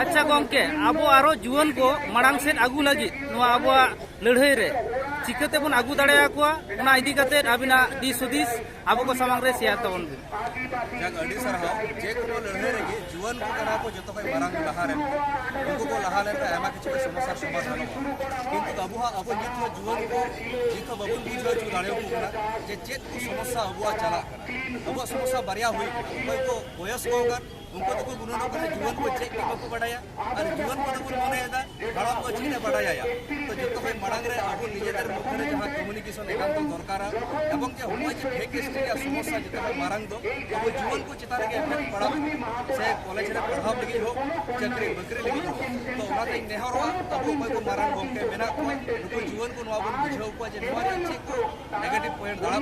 अच्छा गमके अब आरो जुआन को मांग सेद आगू लगी अब लड़ाई रे चिकाते बन आगू दाड़ा को इदी काते अबिना दिस हुदिस अब को सामांग रे शेयर तबन जाग अड़ी सरहा जे को लड़ाई रे जुआन को कना को जतो भाई मांग लहा रे उनको को लहा ले एमा किछु समस्या समाधान किंतु अब नित जुआन को जितो बबुन बुझो छु दाड़े को कना जे चेत को समस्या अब चला अब समस्या बरिया हुई कोई को वयस को उनको तो गुणों को जीवन को चेक को बढ़ाया और जीवन को तो मने दा हड़म को चीज बढ़ाया तो जब तो मांग रे अब निजेदर मध्य जहां कम्युनिकेशन एकांत दरकार एवं जे हम जे फेक स्टडी समस्या जते मांग दो अब जीवन को चितार के इफेक्ट पड़ा से कॉलेज रे पढ़ाव लगी हो चाकरी बकरी लगी हो तो ओनाते नेहर अब कोई को मांग गमके मेना को उनको जीवन को नवा बन बुझाव को जे नवा चेक को नेगेटिव पॉइंट दाड़ा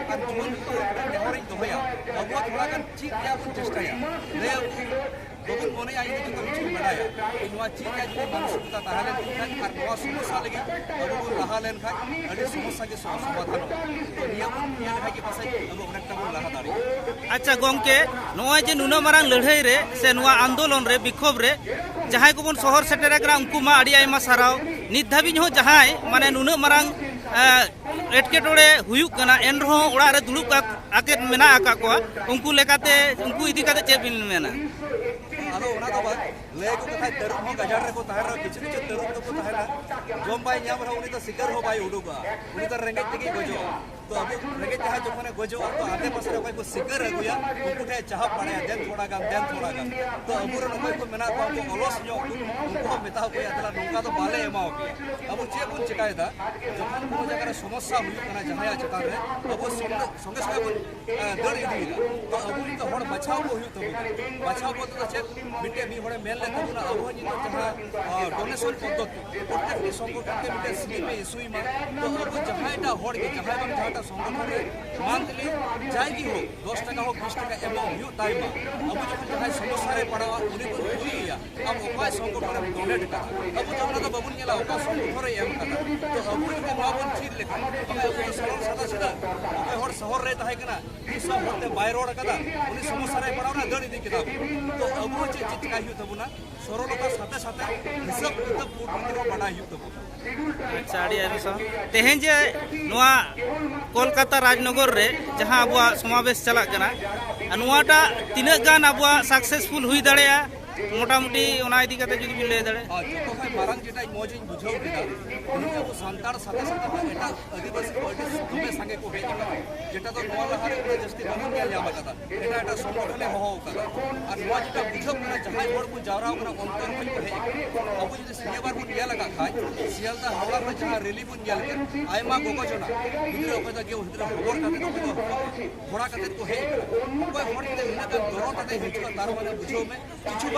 और जीवन को नेहर दोहया अब थोड़ा कन चीज या चेष्टाया बबुन मने आई तो किछु बढ़ाया इनवा चीज या जो मानसिकता ताहले खान और समस्या लगी बबुन लहा लेन खान अड़ी समस्या के समाधान तो नियम नियम खाई के पासे अब अनेकटा बन लहा दाड़ी अच्छा गमके नोय जे नुना मारांग लड़ाई रे से नुआ आंदोलन रे विक्षोभ रे जहां को बन शहर सेटेर करा उनको मा अड़ी आयमा साराव नित धाबी हो जहां माने नुना मारांग एटकेटोड़े हुयुक कना एन रहो ओड़ा रे दुड़ुब आके मेना आका को उनको लेकाते उनको इदी काते चे बिन मेना आदो ओना तो बात ले को कथा तरुण हो गजार रे को ताहरा किछु किछु तरुण को ताहरा जोम बाई न्याम रहा उनी तो शिकार हो बाई उडुगा उनी तो रेंगेज तकी गजो तो अब रेंगेज जहां जखने गजो तो आते पास रे को शिकार अगुया उनको ठे चाह पड़े देन थोड़ा गाम तो अबुर न को मेना को अलस जो उनको मेता को अदला नोका तो बाले एमाओ अब चे बुन चिकाय दा जखन को जगह समस्या हुई कना जहां चता रे अब संगे संगे दड़ इदीला तो अबुरी तो हड़ बचाव को हुई तो बचाव को तो चे मिटे भी हड़े मेल ले तबुना अब नि तो जहां डोनेशन पद्धति प्रत्येक संगठन के मिटे स्कीम इशुई मा तो अब जहांटा हड़ के जहां बन जहांटा संगठन रे मंथली जायगी हो 10 टका हो 20 टका एमो हुई ताइमा अब जखन जहां समस्या रे पड़ा उनी को हुईया अब उपाय संगठन रे डोनेट का अब जमना तो बबुन गेला उपाय संगठन रे एम का तो अब के बाबन चीज लेखा अब सरल सादा सीधा अब हड़ शहर रे ताहे कना ई सब होते बायरोड कदा उनी समस्या रे पड़ा ना दड़ी दी किताब तो अब चित का हुई तबुना सरलता साथे साथे हिसाब किताब पूर्ण बना हुई तबुना अच्छा अड़ी आयमा तेहें जे नोआ कोलकाता राजनगर रे जहां अब समावेश चला कना नोआटा तिना गान अब सक्सेसफुल हुई दाड़ेया मोटामुटी ओना इदी काते जुदी बिन ले दाड़े जो भाई मारंग जेटा मौज बुझाव केदा उनी अब सांतार साथे साथे एटा आदिवासी पॉलिटिक्स हमें संगे को हेज जेटा तो नोआ लहारे उना जस्ती बमन के जामा कदा एटा संगठने हो कदा और नोआ जेटा बुझाव कना जहां हड़ को जावरा उना अंतर होई को हेज अब जे सिनेबार को दिया लगा खाय सियालदा हावड़ा में जहां रैली बन गेल के आयमा गोगो जना गिदरा को के उधर खबर काते को घोड़ा काते को हेज कोई हड़ के मिना का दरो काते हेज का तार माने बुझाव में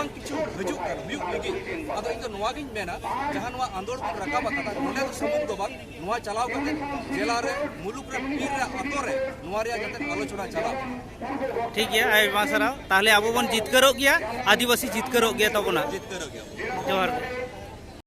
किछु हजू हुयुक लगी अदो इन नोआ गिन मेना जहां नोआ आंदोलन को रकाब कता नोने तो सबुन दो बात नोआ चलाव कते जेला रे मुलुक रे पीर रे अतो रे नोआ रे जते आलोचना चला ठीक है आय बासरा ताहले आबो बन जितकरो गया आदिवासी जितकरो गया तबना जितकरो गया जोहार